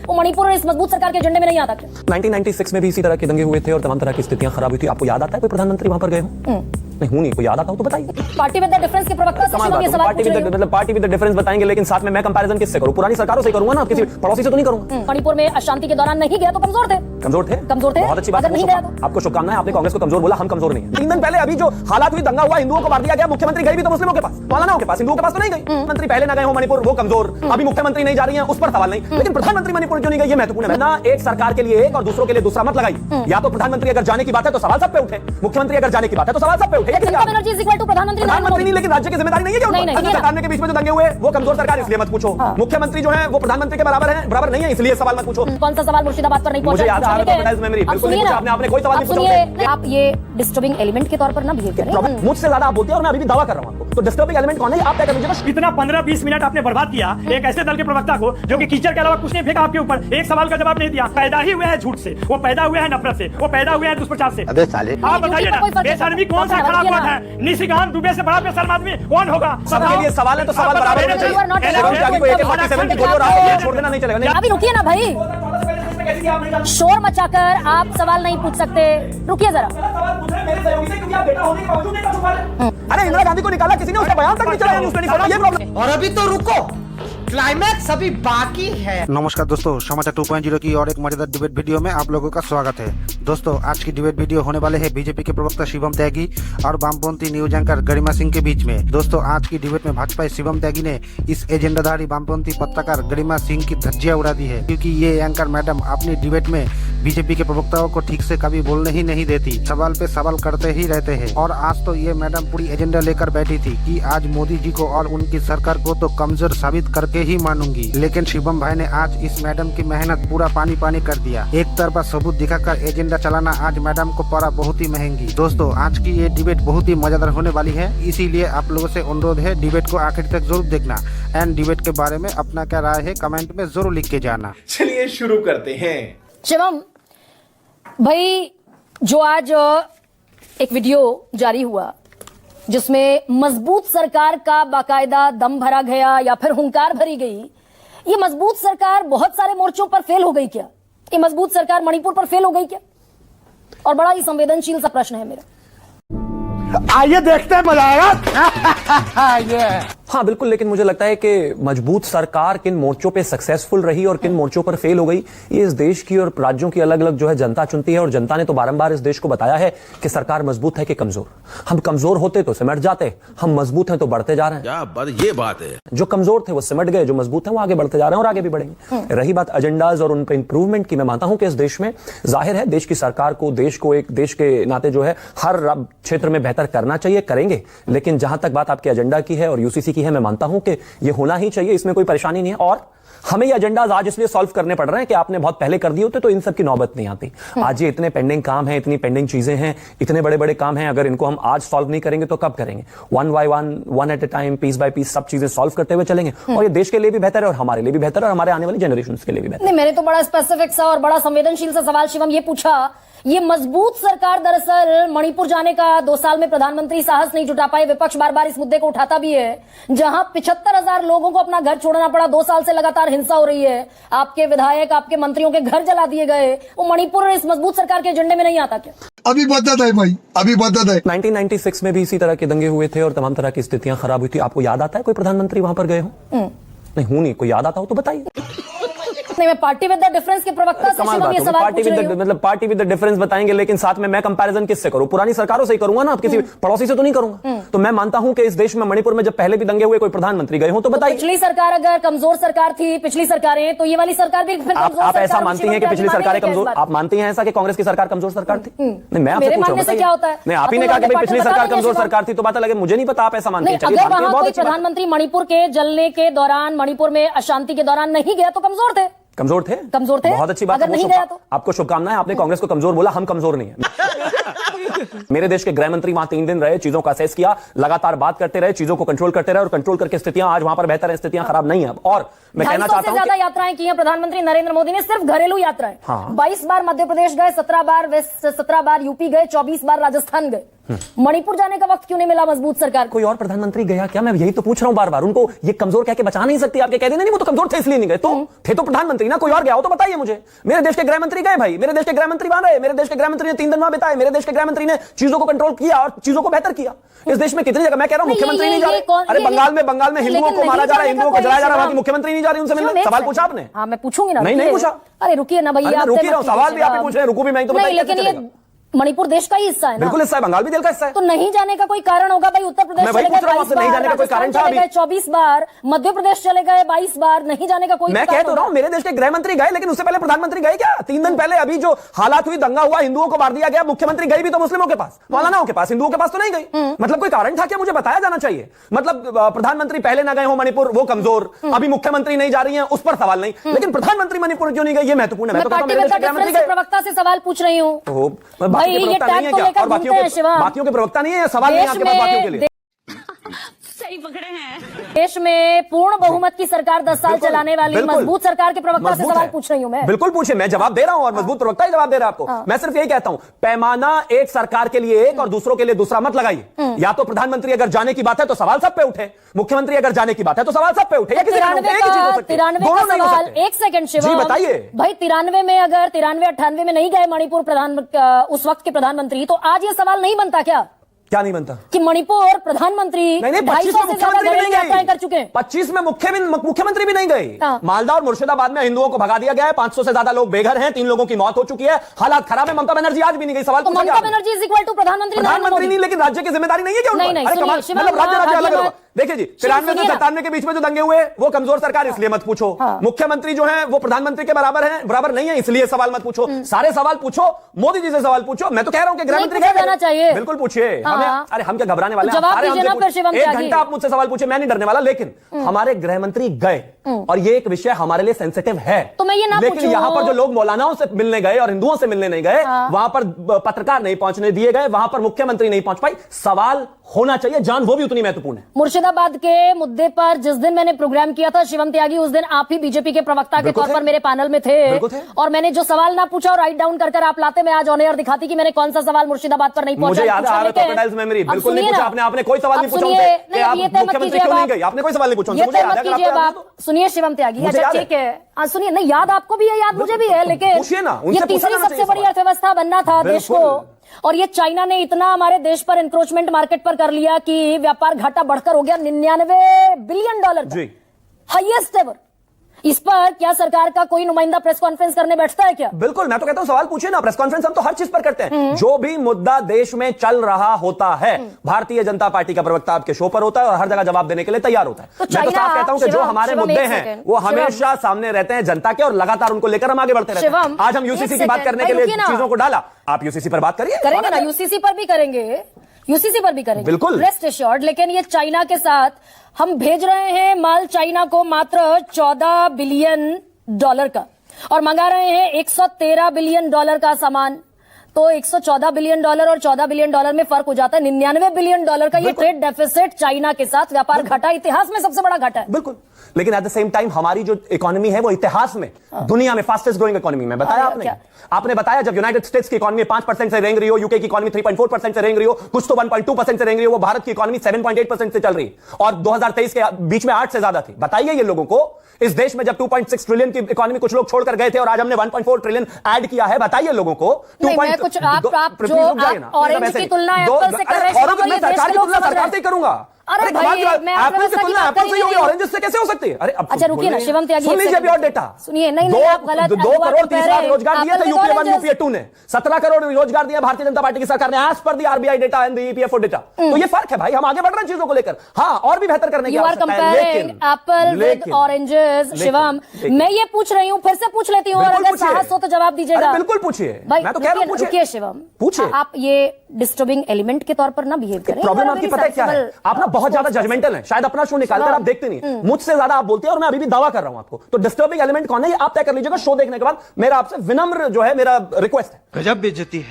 वो मणिपुर इस मजबूत सरकार के एजेंडे में नहीं आता क्या? 1996 में भी इसी तरह के दंगे हुए थे और तमाम तरह की स्थितियां खराब हुई थी। आपको याद आता है कोई प्रधानमंत्री वहां पर गए हो? नहीं हूं नहीं, कोई याद आता हो तो बताइए। पार्टी विद द डिफरेंस के प्रवक्ता से शिवम ये सवाल पूछ रहे हो। मतलब पार्टी विद द डिफरेंस बताएंगे, लेकिन साथ में मैं कंपैरिजन किससे करूं? पुरानी सरकारों से करूंगा ना, किसी पड़ोसी से तो नहीं करूंगा। मणिपुर में अशांति के दौरान नहीं गया तो कमजोर थे। कमजोर थे? बहुत अच्छी बात है। नहीं गया तो आपको शुभकामनाएं, आपने कांग्रेस को कमजोर बोला, हम कमजोर नहीं है। 3 दिन पहले अभी जो हालात हुई, दंगा हुआ, हिंदुओं को मार दिया गया, मुख्यमंत्री गई भी तो मुस्लिमों के पास, मौलानाओं के पास, हिंदुओं के पास तो नहीं गई। मंत्री पहले ना गए हो मणिपुर, वो कमजोर। अभी मुख्यमंत्री नहीं जा रही है, उस पर सवाल नहीं, लेकिन प्रधानमंत्री मणिपुर क्यों नहीं गई, ये महत्वपूर्ण है ना। एक सरकार के लिए एक और दूसरों के लिए दूसरा मत लगाई। या तो प्रधानमंत्री अगर जाने की बात है तो सवाल सब पे उठे, मुख्यमंत्री अगर जाने की बात है तो सवाल सब पे उठे। प्रधानमंत्री नहीं, लेकिन राज्य की जिम्मेदारी नहीं है क्या? सरकार के बीच में जो दंगे हुए वो कमजोर सरकार, इसलिए मत पूछो। मुख्यमंत्री जो है वो प्रधानमंत्री के बराबर नहीं है, इसलिए सवाल मत पूछो। कौन सा सवाल मुर्शिदाबाद पर नहीं पहुंचा? मुझे याद आ रहा है मेमोरी, बिल्कुल नहीं पूछा आपने कोई सवाल नहीं पूछा। आप ये डिस्टर्बिंग एलिमेंट के तौर पर ना बिहेव करें। मुझसे ज्यादा आप बोलते हैं और मैं अभी भी दावा कर रहा हूं आपको। तो डिस्टर्बिंग एलिमेंट कौन है आप तय कर लीजिए। इतना 15-20 मिनट आपने बर्बाद किया एक ऐसे दल के प्रवक्ता को जो कि कीचड़ के अलावा कुछ नहीं फेंका आपके ऊपर, एक सवाल का जवाब नहीं दिया। पैदा ही हुए हैं झूठ से, वो पैदा हुए हैं नफरत से, वो पैदा हुए हैं दुष्प्रचार से। अबे साले, आप बताइए ना, बेशर्मी कौन सा खड़ा हुआ है? निशिकांत दुबे से बड़ा बेशर्म आदमी कौन होगा? सबके लिए सवाल है तो सवाल बराबर होने चाहिए। छोड़ देना नहीं चलेगा। अभी रुकिए ना भाई, शोर मचाकर आप सवाल नहीं पूछ सकते, रुकिए जरा। अरे इंदिरा गांधी को निकाला किसी ने, उसका बयान तक नहीं चलाया, न्यूज़ पे नहीं पढ़ा, ये प्रॉब्लम। और अभी तो रुको, क्लाइमैक्स अभी बाकी है। नमस्कार दोस्तों, समाचार 2.0 की और एक मजेदार डिबेट वीडियो में आप लोगों का स्वागत है। दोस्तों, आज की डिबेट वीडियो होने वाले हैं बीजेपी के प्रवक्ता शिवम त्यागी और वामपंथी न्यूज एंकर गरिमा सिंह के बीच में। दोस्तों, आज की डिबेट में भाजपा शिवम त्यागी ने इस एजेंडाधारी वामपंथी पत्रकार गरिमा सिंह की धज्जियां उड़ा दी है, क्योंकि ये एंकर मैडम अपनी डिबेट में बीजेपी के प्रवक्ताओं को ठीक से कभी बोलने ही नहीं देती, सवाल पे सवाल करते ही रहते हैं। और आज तो ये मैडम पूरी एजेंडा लेकर बैठी थी कि आज मोदी जी को और उनकी सरकार को तो कमजोर साबित करके ही मानूंगी। लेकिन शिवम भाई ने आज इस मैडम की मेहनत पूरा पानी पानी कर दिया। एक तरफा सबूत दिखाकर एजेंडा चलाना आज मैडम को पड़ा बहुत ही महंगी। दोस्तों, आज की ये डिबेट बहुत ही मजेदार होने वाली है, इसीलिए आप लोगों से अनुरोध है डिबेट को आखिर तक जरूर देखना एंड डिबेट के बारे में अपना क्या राय है कमेंट में जरूर लिख के जाना। चलिए शुरू करते हैं। शिवम भाई, जो आज एक वीडियो जारी हुआ जिसमें मजबूत सरकार का बाकायदा दम भरा गया या फिर हुंकार भरी गई, ये मजबूत सरकार बहुत सारे मोर्चों पर फेल हो गई क्या? ये मजबूत सरकार मणिपुर पर फेल हो गई क्या? और बड़ा ही संवेदनशील सा प्रश्न है मेरा। आइए देखते हैं, मजा आएगा। हाँ बिल्कुल, लेकिन मुझे लगता है कि मजबूत सरकार किन मोर्चों पे सक्सेसफुल रही और किन मोर्चों पर फेल हो गई, ये इस देश की और राज्यों की अलग अलग जो है जनता चुनती है। और जनता ने तो बारंबार इस देश को बताया है कि सरकार मजबूत है कि कमजोर। हम कमजोर होते तो सिमट जाते, हम मजबूत हैं तो बढ़ते जा रहे हैं। क्या ये बात है? जो कमजोर थे वो सिमट गए, जो मजबूत हैं वो आगे बढ़ते जा रहे हैं और आगे भी बढ़ेंगे। रही बात एजेंडाज और उन पर इंप्रूवमेंट की, मैं मानता हूं कि इस देश में जाहिर है देश की सरकार को, देश को एक देश के नाते जो है हर क्षेत्र में बेहतर करना चाहिए, करेंगे। लेकिन जहां तक बात आपके एजेंडा की है और यूसीसी की है, मैं मानता हूं कि ये होना ही चाहिए, इसमें कोई परेशानी नहीं है। और हमें ये एजेंडाज आज इसलिए सॉल्व करने पड़ रहे हैं कि आपने बहुत पहले कर दिए होते तो इन सब की नौबत नहीं आती। आज ये इतने पेंडिंग काम हैं, इतनी पेंडिंग चीजें हैं, इतने बड़े बड़े काम हैं, अगर इनको हम आज सॉल्व नहीं करेंगे तो कब करेंगे? One by one at a time, piece by piece सब चीजें सॉल्व करते हुए चलेंगे और ये देश के लिए भी बेहतर है और हमारे लिए भी बेहतर है और हमारे आने वाली जनरेशन के लिए भी बेहतर। नहीं, मैंने तो बड़ा स्पेसिफिक सा और बड़ा संवेदनशील सा सवाल शिवम ये पूछा, ये मजबूत सरकार दरअसल मणिपुर जाने का 2 साल में प्रधानमंत्री साहस नहीं जुटा पाए। विपक्ष बार बार इस मुद्दे को उठाता भी है, जहां 75,000 लोगों को अपना घर छोड़ना पड़ा, 2 साल से लगातार हिंसा हो रही है, आपके विधायक, आपके मंत्रियों के घर जला दिए गए। वो मणिपुर इस मजबूत सरकार के एजेंडे में नहीं आता क्या? अभी बदत है भाई, अभी बदत है। 1996 में भी इसी तरह के दंगे हुए थे और तमाम तरह की स्थितियां खराब हुई थी। आपको याद आता है कोई प्रधानमंत्री वहां पर गए हो? नहीं हूं नहीं, कोई याद आता हो तो बताइए। नहीं, मैं पार्टी विद द डिफरेंस के प्रवक्ता से शिवम ये सवाल पूछ रही हूं। मतलब पार्टी विद द डिफरेंस बताएंगे, लेकिन साथ में मैं कंपैरिजन किससे करूं? पुरानी सरकारों से ही करूंगा ना, किसी पड़ोसी से तो नहीं करूंगा। तो मैं मानता हूं कि इस देश में मणिपुर में जब पहले भी दंगे हुए, कोई प्रधानमंत्री गए हो तो बताइए। पिछली सरकार अगर कमजोर सरकार थी, पिछली सरकारें, तो ये वाली सरकार भी कमजोर। आप ऐसा मानती हैं कि पिछली सरकारें कमजोर? आप मानती हैं ऐसा कि कांग्रेस की सरकार कमजोर सरकार थी? नहीं, मैं आपसे पूछ रहा हूं, क्या होता है? नहीं, आप ही ने कहा कि पिछली सरकार कमजोर सरकार थी, तो बात अलग है, मुझे नहीं पता आप ऐसा मानते हैं। अगर वहां कोई प्रधानमंत्री मणिपुर के जलने के दौरान, मणिपुर में अशांति के दौरान नहीं गया तो कमजोर थे। कमजोर थे? कमजोर थे। बहुत अच्छी बात है। अगर नहीं गया तो आपको शुभकामनाएं, आपने कांग्रेस को कमजोर बोला, हम कमजोर नहीं है। मेरे देश के गृह मंत्री वहां 3 दिन रहे, चीजों का असेस किया, लगातार बात करते रहे, चीजों को कंट्रोल करते रहे और कंट्रोल करके स्थितियां आज वहां पर बेहतर है, स्थितियां खराब नहीं है। और मैं कहना 250 चाहता से हूं ज्यादा कि यात्राएं की हैं प्रधानमंत्री नरेंद्र मोदी ने, सिर्फ घरेलू यात्राएं। हाँ। 22 बार मध्य प्रदेश गए, 17 बार वेस्ट, 17 बार यूपी गए, 24 बार राजस्थान गए। मणिपुर जाने का वक्त क्यों नहीं मिला मजबूत सरकार को? कोई और प्रधानमंत्री गया क्या? मैं यही तो पूछ रहा हूं बार बार। उनको ये कमजोर कह के बचा नहीं सकती? आपके कह देना नहीं वो तो कमजोर थे इसलिए नहीं गए, तो थे तो प्रधानमंत्री ना, कोई और गया हो तो बताइए मुझे। मेरे देश के गृह मंत्री गए भाई, मेरे देश के गृह मंत्री वहां रहे, मेरे देश के गृह मंत्री ने 3 दिन वहां बिताए, मेरे देश के गृह मंत्री ने चीजों को कंट्रोल किया और चीजों को बेहतर किया। इस देश में कितनी जगह, मैं कह रहा हूं मुख्यमंत्री नहीं जा रहे। अरे बंगाल में हिंदुओं को मारा जा रहा है, हिंदुओं को जलाया जा रहा है, मुख्यमंत्री नहीं जा रही उनसे मिलने। सवाल पूछा आपने? हाँ मैं पूछूंगी ना। नहीं पूछा। अरे रुकिए ना भैया, रुकी रहा हूं, सवाल भी आप पूछ रहे हैं, रुकू भी मैं तो बताइए। लेकिन ये मणिपुर देश का ही हिस्सा है ना? बिल्कुल हिस्सा है, बंगाल भी दिल का हिस्सा है। तो नहीं जाने का कोई कारण होगा भाई? उत्तर प्रदेश चले गए 22 बार, नहीं जाने का कोई कारण था? 24 बार मध्य प्रदेश चले गए, 22 बार नहीं जाने का कोई? मैं कह तो रहा हूं मेरे देश के गृह मंत्री गए, लेकिन उससे पहले प्रधानमंत्री गए क्या? 3 दिन पहले अभी जो हालात हुई, दंगा हुआ, हिंदुओं को मार दिया गया, मुख्यमंत्री गई भी तो मुस्लिमों के पास, मौलानाओं के पास, हिंदुओं के पास तो नहीं गई। मतलब कोई कारण था क्या? मुझे बताया जाना चाहिए। मतलब प्रधानमंत्री पहले ना गए हो मणिपुर, वो कमजोर, अभी मुख्यमंत्री नहीं जा रही है, उस पर सवाल नहीं, लेकिन प्रधानमंत्री मणिपुर क्यों नहीं गई, ये महत्वपूर्ण है। मैं तो कहता हूं मेरे देश के गृह मंत्री गए। प्रवक्ता से सवाल पूछ रही हूँ भाई, ये टैग और बाकियों के प्रवक्ता नहीं है, सवाल नहीं आपके पास बाकियों के लिए। सही पकड़े हैं। देश में पूर्ण बहुमत की सरकार 10 साल चलाने वाली मजबूत सरकार के प्रवक्ता से सवाल पूछ रही हूं मैं। बिल्कुल पूछे, मैं जवाब दे रहा हूं और मजबूत प्रवक्ता ही जवाब दे रहा है आपको। मैं सिर्फ यही कहता हूं, पैमाना एक सरकार के लिए एक और दूसरों के लिए दूसरा मत लगाइए। या तो प्रधानमंत्री अगर जाने की बात है तो सवाल सब पे उठे, मुख्यमंत्री अगर जाने की बात है तो सवाल सब पे उठे। 93 का सवाल, एक सेकंड शिवम जी बताइए भाई, 93 में अगर 93-98 में नहीं गए मणिपुर उस वक्त के प्रधानमंत्री, तो आज ये सवाल नहीं बनता क्या? क्या नहीं बनता कि मणिपुर प्रधानमंत्री 25 में मुख्यमंत्री भी नहीं गए कर चुके हैं। 25 में मुख्यमंत्री भी नहीं गई। मालदा और मुर्शिदाबाद में हिंदुओं को भगा दिया गया है, 500 से ज्यादा लोग बेघर हैं, 3 लोगों की मौत हो चुकी है, हालात खराब है। ममता बनर्जी आज भी नहीं गई। सवाल तो Mamata Banerjee is equal to प्रधानमंत्री नहीं, लेकिन राज्य की जिम्मेदारी नहीं है क्या? मतलब राज्य अलग होगा। देखिए जी, 93 से 97 के बीच में जो दंगे हुए वो कमजोर सरकार, इसलिए मत पूछो। मुख्यमंत्री जो है वो प्रधानमंत्री के बराबर नहीं है, इसलिए सवाल मत पूछो। सारे सवाल पूछो, मोदी जी से सवाल पूछो। मैं तो कह रहा हूं कि गृह मंत्री चाहिए। बिल्कुल पूछिए। अरे हम क्या घबराने वाले हैं? जवाब दीजिए ना फिर शिवम त्यागी। 1 घंटा आप मुझसे सवाल पूछे, मैं नहीं डरने वाला। लेकिन हमारे गृह मंत्री गए और ये एक विषय हमारे लिए सेंसिटिव है। तो मैं ये ना लेकिन यहाँ पर जो लोग मौलानाओं से मिलने गए और हिंदुओं से मिलने नहीं गए, वहां पर पत्रकार नहीं पहुंचने दिए गए, वहां पर मुख्यमंत्री नहीं पहुंच पाई। सवाल होना चाहिए, जान वो भी उतनी महत्वपूर्ण है। मुर्शिदाबाद के मुद्दे पर जिस दिन मैंने प्रोग्राम किया था शिवम त्यागी, उस दिन आप ही बीजेपी के प्रवक्ता के तौर पर मेरे पैनल में थे। और मैंने जो सवाल ना पूछा और राइट डाउन कर आप लाते, मैं आज ऑन एयर दिखाती कि मैंने कौन सा सवाल मुर्शिदाबाद पर नहीं पूछा। मुझे याद है, मेमोरी बिल्कुल नहीं पूछा आपने कोई सवाल नहीं पूछा। मुख्यमंत्री क्यों नहीं गई? आपने कोई सवाल नहीं पूछा। सुनिए शिवम त्यागी, अच्छा ठीक है, सुनिए, नहीं याद आपको भी है, याद मुझे भी है, लेकिन ये तीसरी सबसे बड़ी अर्थव्यवस्था बनना था देश को, और ये चाइना ने इतना हमारे देश पर इंक्रोचमेंट मार्केट पर कर लिया कि व्यापार घाटा बढ़कर हो गया $99 बिलियन, हाईएस्ट एवर। इस पर क्या सरकार का कोई नुमाइंदा प्रेस कॉन्फ्रेंस करने बैठता है क्या? बिल्कुल, मैं तो कहता हूं सवाल पूछिए ना। प्रेस कॉन्फ्रेंस हम तो हर चीज पर करते हैं। जो भी मुद्दा देश में चल रहा होता है, भारतीय जनता पार्टी का प्रवक्ता आपके शो पर होता है और हर जगह जवाब देने के लिए तैयार होता है। मैं तो साफ कहता हूं कि जो हमारे मुद्दे हैं वो हमेशा सामने रहते हैं जनता के, और लगातार उनको लेकर हम आगे बढ़ते रहते हैं। आज हम यूसीसी की बात करने के लिए चीजों को डाला, आप यूसीसी पर बात करिए। करेंगे ना, यूसीसी पर भी करेंगे, यूसीसी पर भी करेंगे, बिल्कुल, रेस्ट एश्योर्ड। लेकिन ये चाइना के साथ हम भेज रहे हैं माल चाइना को मात्र $14 बिलियन का, और मंगा रहे हैं $113 बिलियन का सामान। तो $114 बिलियन और $14 बिलियन में फर्क हो जाता है। $99 बिलियन का ये ट्रेड डेफिसिट चाइना के साथ व्यापार घाटा, इतिहास में सबसे बड़ा घाटा है। बिल्कुल, लेकिन एट द सेम टाइम हमारी जो इकोनॉमी है वो इतिहास में दुनिया में फास्टेस्ट ग्रोइंग इकोनॉमी में बताया आपने बताया जब यूनाइटेड स्टेट्स की इकोनॉमी 5% से रेंग रही हो, यूके की इकोनॉमी 3.4% से रेंग रही हो, कुछ तो 1.2% से रेंग रही हो, वो भारत की इकोनॉमी 7.8% से चल रही और 2023 के बीच में 8 से ज्यादा थी। बताइए ये लोगों को, इस देश में जब 2.6 ट्रिलियन की इकोनॉमी कुछ लोग छोड़कर गए थे और आज हमने 1.4 ट्रिलियन ऐड किया है। बताइए लोगों को कुछ आप ऑरेंज की तुलना एप्पल से कर रहे हैं, सरकार की तुलना सरकार से करोगा। अरे भाई, मैं एप्पल से तुलना एप्पल से होगी, ऑरेंज से कैसे हो सकती है? अरे अच्छा रुकिए ना शिवम त्यागी, सुन लीजिए और डेटा सुनिए। नहीं आप गलत 2 करोड़ 30 लाख रोजगार दिए थे यूपीए 1 यूपीए 2 ने, 17 करोड़ रोजगार दिया भारतीय जनता पार्टी की सरकार ने, as per the RBI data and the EPFO data. तो ये फर्क है भाई, हम आगे बढ़ रहे हैं चीजों को लेकर। हाँ, और भी बेहतर करने की आवश्यकता है। लेकिन एप्पल विद ऑरेंजेस, शिवम मैं ये पूछ रही हूँ, फिर से पूछ लेती हूँ, और अगर साहस हो तो जवाब दीजिएगा। बिल्कुल पूछिए, मैं तो कह रहा हूँ पूछिए शिवम, पूछिए। आप ये डिस्टर्बिंग एलिमेंट के तौर पर ना बिहेव करें। प्रॉब्लम आपकी पता है क्या है? आप ना बहुत ज्यादा जजमेंटल है, शायद अपना शो निकालकर आप देखते नहीं, मुझसे ज्यादा आप बोलते हैं, और मैं अभी भी दावा कर रहा हूं आपको। तो डिस्टर्बिंग एलिमेंट कौन है ये आप तय कर लीजिएगा शो देखने के बाद। मेरा आपसे विनम्र जो है मेरा रिक्वेस्ट है। गजब बेइज्जती है।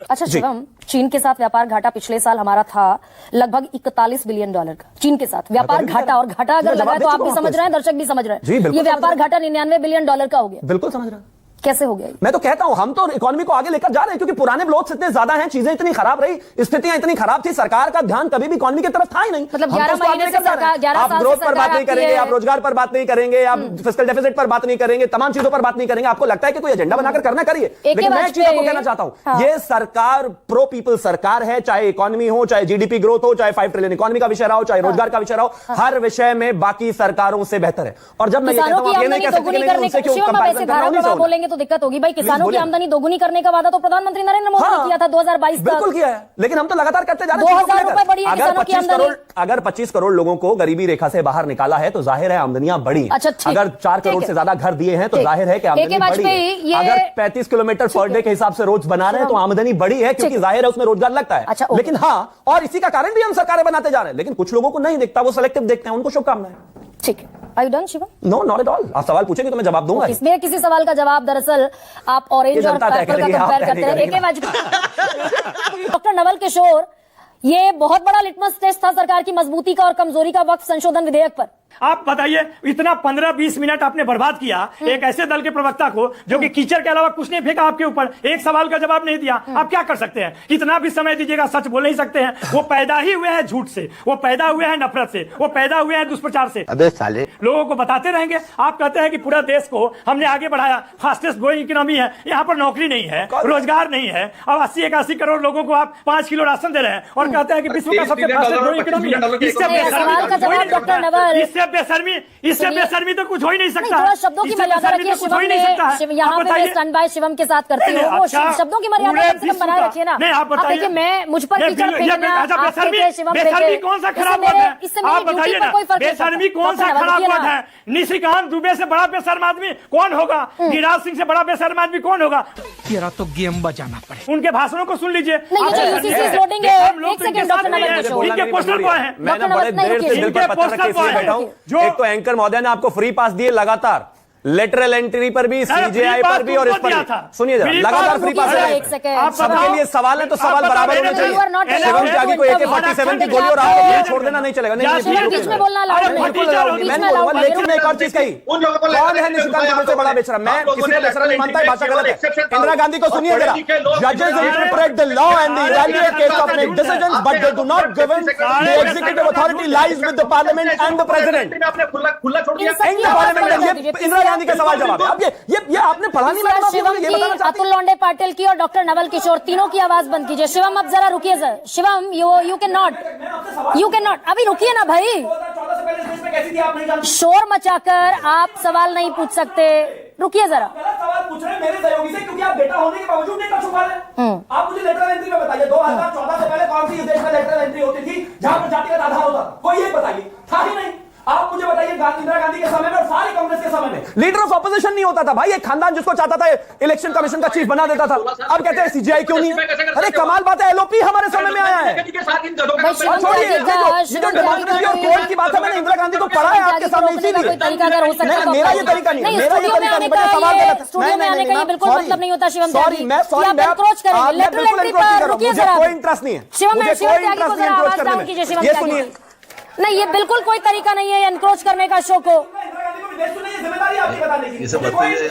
अच्छा जी। शिवम, चीन के साथ व्यापार घाटा पिछले साल हमारा था लगभग 41 बिलियन डॉलर का। चीन के साथ व्यापार अभी घाटा, और घाटा अगर मैं लगा है जवाब तो दे आप भी चुका हूं समझ रहे हैं, दर्शक भी समझ रहे जी, हैं, बिल्कुल ये समझ व्यापार रहे हैं। घाटा 99 बिलियन डॉलर का हो गया। बिल्कुल समझ रहा हूं। कैसे हो गया ये? मैं तो कहता हूं हम तो इकोनॉमी को आगे लेकर जा रहे हैं, क्योंकि पुराने ब्लॉक्स इतने ज्यादा हैं, चीजें इतनी खराब रही, स्थितियां इतनी खराब थी, सरकार का ध्यान कभी भी इकोनॉमी की तरफ था ही नहीं। मतलब हम तो 11 उसको आगे महीने लेकर से जा रहे हैं। सरकार- 11 आप साल से ग्रोथ पर सरकार बात नहीं आपकी करेंगे, है। आप रोजगार पर बात नहीं करेंगे, आप फिस्कल डेफिसिट पर बात नहीं करेंगे, तमाम चीजों पर बात नहीं करेंगे। आपको लगता है कि कोई एजेंडा बनाकर करना करिए, लेकिन मैं एक चीज आपको कहना चाहता हूं, हाँ। ये सरकार प्रो पीपल सरकार है, चाहे इकोनॉमी हो, चाहे जीडीपी ग्रोथ हो, चाहे 5 ट्रिलियन इकोनॉमी का विषय रहा हो, चाहे रोजगार का विषय रहा हो, हर विषय में बाकी सरकारों से बेहतर है। और जब मैं ये कहता किसानों हूं, की आप ये नहीं आमदनी कह सकते दोगुनी कि करने उनसे का, क्यों शिवम अब कंपैरिजन ऐसे करना, धारा उन्हीं से प्रवाह होगा। बोलेंगे तो दिक्कत होगी भाई। किसानों की बोलिए। आमदनी दोगुनी करने का वादा तो प्रधानमंत्री नरेंद्र मोदी ने किया था 2022 बिल्कुल तक। किया है, लेकिन हम तो लगातार करते जा रहे 2000 रुपए बढ़ी है किसानों की आमदनी। अगर 25 करोड़ लोगों को गरीबी रेखा से बाहर निकाला है तो जाहिर है आमदनियां बढ़ी हैं। अच्छा, ठीक। अगर 4 ठीक करोड़ है। से ज्यादा घर दिए हैं तो ठीक। जाहिर है कि आमदनी AK बढ़ी वाजपेयी, है। ये- अगर 35 किलोमीटर पर डे के हिसाब से रोज बना रहे हैं तो आमदनी बढ़ी है, क्योंकि ठीक। जाहिर है उसमें रोजगार लगता है। अच्छा, ओके। लेकिन हाँ, और इसी का कारण भी हम सरकारें बनाते जा रहे हैं, लेकिन कुछ लोगों को नहीं दिखता, वो सेलेक्टिव देखते हैं, उनको शुभकामनाएं। ठीक है, are you done Shivam? No, not at all. आप सवाल पूछेंगे तो मैं जवाब दूंगा ही। मेरे किसी सवाल का जवाब दरअसल आप ये ऑरेंज और जनता तय पर्पल का करेगी, आप कंपेयर तय करते नहीं हैं। करेंगे। AK वाजपेयी डॉक्टर नवल किशोर, ये बहुत बड़ा लिटमस टेस्ट था सरकार की मजबूती का और कमजोरी का वक्फ संशोधन विधेयक पर। आप बताइए, इतना 15-20 मिनट आपने बर्बाद किया एक ऐसे दल के प्रवक्ता को जो कि कीचड़ के अलावा कुछ नहीं फेंका आपके ऊपर, एक सवाल का जवाब नहीं दिया। आप क्या कर सकते हैं? कितना भी समय दीजिएगा, सच बोल नहीं सकते हैं। वो पैदा ही हुए हैं झूठ से, वो पैदा हुए हैं नफरत से, वो पैदा हुए हैं दुष्प्रचार से। अबे साले, लोगों को बताते रहेंगे। आप कहते हैं कि पूरा देश को हमने आगे बढ़ाया, फास्टेस्ट ग्रोइंग इकोनॉमी है, यहाँ पर नौकरी नहीं है, रोजगार नहीं है, अब 80-81 करोड़ लोगों को आप 5 किलो राशन दे रहे हैं और कहते हैं कि विश्व का सबसे फास्टेस्ट ग्रोइंग इकोनॉमी है। सवाल का जवाब डॉक्टर नवल, इससे बेशर्मी तो कुछ हो ही नहीं सकता। थोड़ा शब्दों की मर्यादा रखिए शिवम ने। यहाँ पे मैं स्टैंड बाय शिवम के साथ करती हूँ, वो शब्दों की मर्यादा कम से कम बनाए रखिए ना। नहीं, आप बताइए, देखिए, मैं मुझ पर कीचड़ फेंकना, आप फेंके, शिवम फेंके, बेशर्मी कौन सा खराब वर्ड है? इससे आप मेरी बताइए ड्यूटी पर कोई फर्क नहीं पड़ता। बेशर्मी कौन सा डॉक्टर नवल, खराब देखिए वर्ड ना। है? निशिकांत दुबे से बड़ा बेशर्म आदमी कौन होगा? गिरिराज सिंह से बड़ा बेशर्म आदमी कौन होगा? तेरा तो गेम बजाना पड़े। उनके भाषणों को सुन लीजिए। नहीं, ये जो UCC लोडिंग है, एक सेकंड डॉक्टर नवल है, किशोर, इनके पोस्टर बॉय हैं। मैं ना डॉक्टर बड़े नवल, नहीं, देर से रुकिए। दिल पर पत्थर रख के इसलिए बैठा हूं। एक तो एंकर महोदय ने आपको फ्री पास दिए लगातार, लेटरल एंट्री पर भी, सीजेआई पर भी और इस पर भी। सुनिए जरा, लगातार फ्री पास रुकिए एक सेकंड। सबके लिए सवाल है तो सवाल बराबर होने चाहिए। You are not allowed Shivam त्यागी को to AK-47 की गोली और आपको गोली छोड़ देना नहीं चलेगा। नहीं, नहीं, बीच में बोलना अलाउड नहीं। बिल्कुल allowed नहीं। मैंने बोला, लेकिन मैं एक और चीज कही, कौन है निशिकांत दुबे से बड़ा बेशरम? मैं किसी को बेशरम नहीं मानता, भाषा गलत है। इंदिरा गांधी को सुनिए जरा, जजेस interpret the law and the evaluate case of make decisions but they do not govern, the executive authority lies with the parliament and the president. In the parliament, ये इंदिरा गांधी का सवाल जवाब है। अब ये आपने पढ़ा नहीं, मैं शिवम ये की, बताना चाहता अतुल लोंडे पाटिल की और डॉक्टर नवल किशोर तीनों की आवाज बंद कीजिए। शिवम अब जरा रुकिए sir. Shivam, you can not, अभी रुकिए ना भाई। शोर मचाकर आप सवाल नहीं पूछ सकते, रुकिए जरा। सवाल पूछ रहे हैं मेरे सहयोगी से, क्योंकि आप बेटा होने के बावजूद नहीं कर चुका है। आप मुझे लेटरल एंट्री में बताइए, 2014 से पहले कौन सी इस देश में लेटरल एंट्री होती थी जहां पर जातिगत आधार होता था? कोई एक बताइए, था ही नहीं। आप मुझे बताइए, इंदिरा गांधी के समय में और सारी कांग्रेस के समय में लीडर ऑफ ऑपोजिशन नहीं होता था भाई। एक खानदान जिसको चाहता था इलेक्शन कमीशन का चीफ बना देता था। अब कहते हैं सीजीआई क्यों नहीं है? अरे कमाल बात है, एलओपी हमारे समय में आया है। और छोड़िए, ये जो डेमोक्रेसी और कोर्ट की बात है, मैंने इंदिरा गांधी को पढ़ा है आपके सामने, इसीलिए तरीका अगर हो सकता है, मेरा ये तरीका नहीं है, मेरा ये तरीका नहीं, बड़ा सवाल गलत है। स्टूडियो में आने का ये बिल्कुल मतलब नहीं होता शिवम त्यागी। मैं सॉरी, मैं अप्रोच करेंगे लेटरल एंट्री पर, रुकिए जरा। कोई इंटरेस्ट नहीं है, शिवम मुझे शिवम कोई त्यागी को इंटरेस्ट जरा नहीं आवाज डाउन कीजिए। शिवम ये त्यागी, सुनिए, नहीं, ये बिल्कुल कोई तरीका नहीं है एनक्रोच करने का शो को।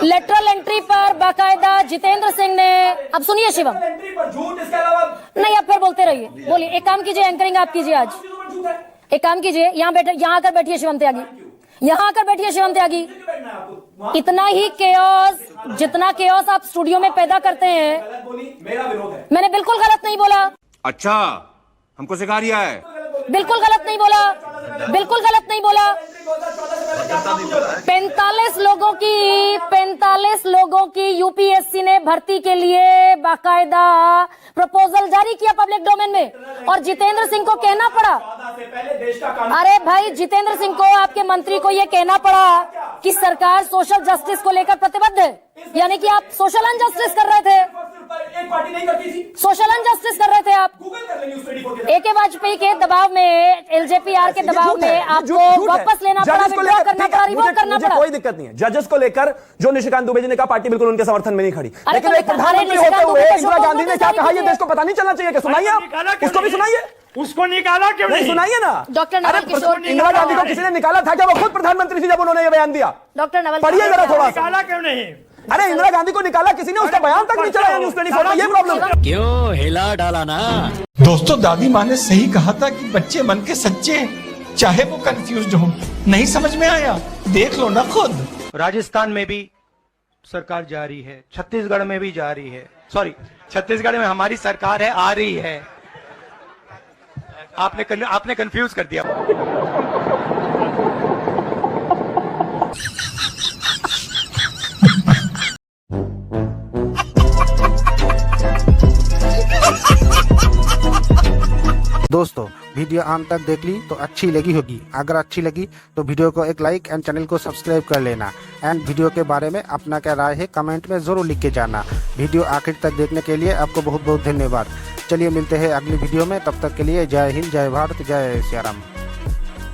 लेटरल एंट्री पर बाकायदा जितेंद्र सिंह ने, अब सुनिए शिवम, नहीं आप फिर बोलते रहिए, बोलिए। एक काम कीजिए, एंकरिंग आप कीजिए आज। एक काम कीजिए, यहाँ आकर बैठिए शिवम त्यागी, यहाँ आकर बैठिए शिवम त्यागी। इतना ही केओस, जितना केओस आप स्टूडियो में पैदा करते हैं, मैंने बिल्कुल गलत नहीं बोला। अच्छा, हमको सिखा रिया है। बिल्कुल गलत नहीं बोला, बिल्कुल गलत नहीं बोला। 45 लोगों की यूपीएससी ने भर्ती के लिए बाकायदा प्रपोजल जारी किया पब्लिक डोमेन में, और जितेंद्र सिंह को कहना पड़ा, अरे भाई जितेंद्र सिंह को, आपके मंत्री को यह कहना पड़ा कि सरकार सोशल जस्टिस को लेकर प्रतिबद्ध है, यानी कि आप सोशल अनजस्टिस कर रहे थे। एक पार्टी नहीं करती थी। सोशल अनजस्टिस कर रहे थे आप। गूगल कर लेंगे उस 24 के। AK वाजपेयी के दबाव में, LJPR के दबाव में आपको वापस लेना पड़ा, विड्रॉ करना पड़ा, रिवोक करना पड़ा। कोई दिक्कत नहीं है जजेस को लेकर, जो निशिकांत दुबे जी ने कहा पार्टी बिल्कुल उनके समर्थन में नहीं खड़ी, लेकिन तो एक प्रधानमंत्री होते हुए इंदिरा गांधी ने क्या कहा, ये देश को पता नहीं चलना चाहिए? क्या सुनाइए आप, उसको भी सुनाइए। उसको निकाला क्यों नहीं नहीं? सुनाइए ना। डॉक्टर नवल किशोर, इंदिरा गांधी को किसी ने निकाला था क्या? वो खुद प्रधानमंत्री थी जब उन्होंने ये बयान दिया। डॉक्टर नवल पढ़िए जरा थोड़ा सा। निकाला क्यों नहीं? अरे इंदिरा गांधी को निकाला किसी ने, उसका बयान तक नहीं चला न्यूज़ 24 में, ये प्रॉब्लम है। क्यों हिला डाला ना। दोस्तों, दादी माँ ने सही कहा था कि बच्चे मन के सच्चे हैं, चाहे वो कंफ्यूज हो। नहीं समझ में आया, देख लो ना खुद। राजस्थान में भी सरकार जा रही है, छत्तीसगढ़ में भी जा रही है, सॉरी छत्तीसगढ़ में हमारी सरकार है, आ रही है। आपने कंफ्यूज कर दिया। दोस्तों, वीडियो अंत तक देख ली तो अच्छी लगी होगी। अगर अच्छी लगी तो वीडियो को एक लाइक एंड चैनल को सब्सक्राइब कर लेना। एंड वीडियो के बारे में अपना क्या राय है कमेंट में जरूर लिख के जाना। वीडियो आखिर तक देखने के लिए आपको बहुत बहुत धन्यवाद। चलिए मिलते हैं अगली वीडियो में, तब तक के लिए जय हिंद, जय भारत, जय सिया राम।